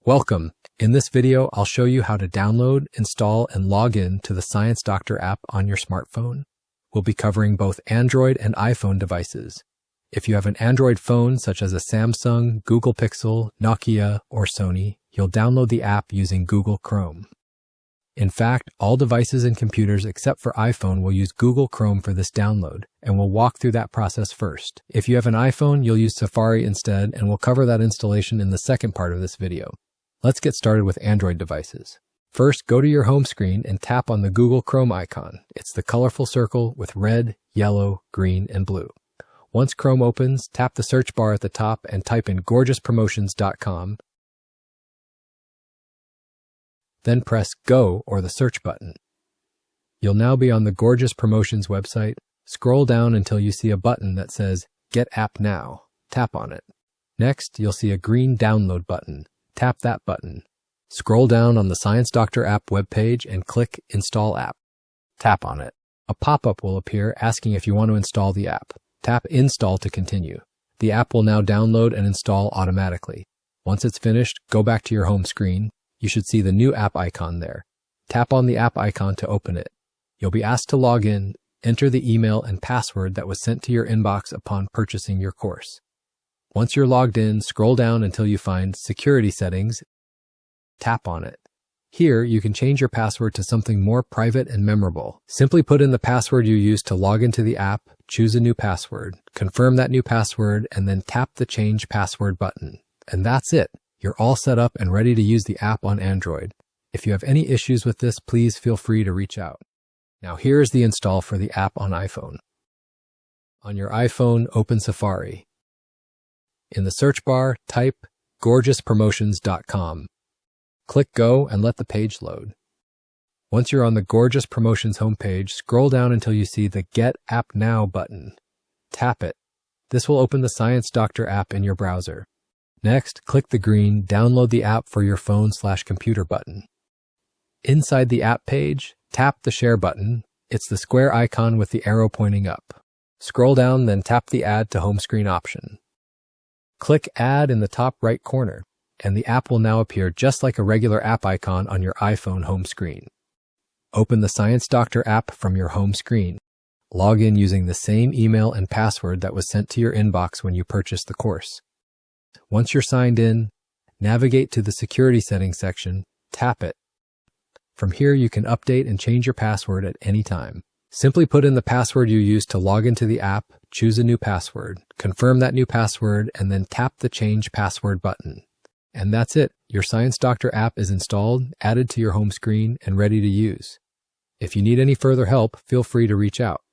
Welcome. In this video, I'll show you how to download, install, and log in to the Science Doctor app on your smartphone. We'll be covering both Android and iPhone devices. If you have an Android phone such as a Samsung, Google Pixel, Nokia, or Sony, you'll download the app using Google Chrome. In fact, all devices and computers except for iPhone will use Google Chrome for this download, and we'll walk through that process first. If you have an iPhone, you'll use Safari instead, and we'll cover that installation in the second part of this video. Let's get started with Android devices. First, go to your home screen and tap on the Google Chrome icon. It's the colorful circle with red, yellow, green, and blue. Once Chrome opens, tap the search bar at the top and type in gorgeouspromotions.com. Then press Go or the search button. You'll now be on the Gorgeous Promotions website. Scroll down until you see a button that says Get App Now. Tap on it. Next, you'll see a green download button. Tap that button. Scroll down on the Science Doctor app webpage and click Install App. Tap on it. A pop-up will appear asking if you want to install the app. Tap Install to continue. The app will now download and install automatically. Once it's finished, go back to your home screen. You should see the new app icon there. Tap on the app icon to open it. You'll be asked to log in. Enter the email and password that was sent to your inbox upon purchasing your course. Once you're logged in, scroll down until you find Security Settings. Tap on it. Here, you can change your password to something more private and memorable. Simply put in the password you used to log into the app, choose a new password, confirm that new password, and then tap the Change Password button. And that's it. You're all set up and ready to use the app on Android. If you have any issues with this, please feel free to reach out. Now here's the install for the app on iPhone. On your iPhone, open Safari. In the search bar, type gorgeouspromotions.com. Click Go and let the page load. Once you're on the Gorgeous Promotions homepage, scroll down until you see the Get App Now button. Tap it. This will open the Science Doctor app in your browser. Next, click the green Download the app for your phone/computer button. Inside the app page, tap the Share button. It's the square icon with the arrow pointing up. Scroll down, then tap the Add to Home Screen option. Click Add in the top right corner, and the app will now appear just like a regular app icon on your iPhone home screen. Open the Science Doctor app from your home screen. Log in using the same email and password that was sent to your inbox when you purchased the course. Once you're signed in, navigate to the Security Settings section, tap it. From here, you can update and change your password at any time. Simply put in the password you used to log into the app, choose a new password, confirm that new password, and then tap the Change Password button. And that's it. Your Science Doctor app is installed, added to your home screen, and ready to use. If you need any further help, feel free to reach out.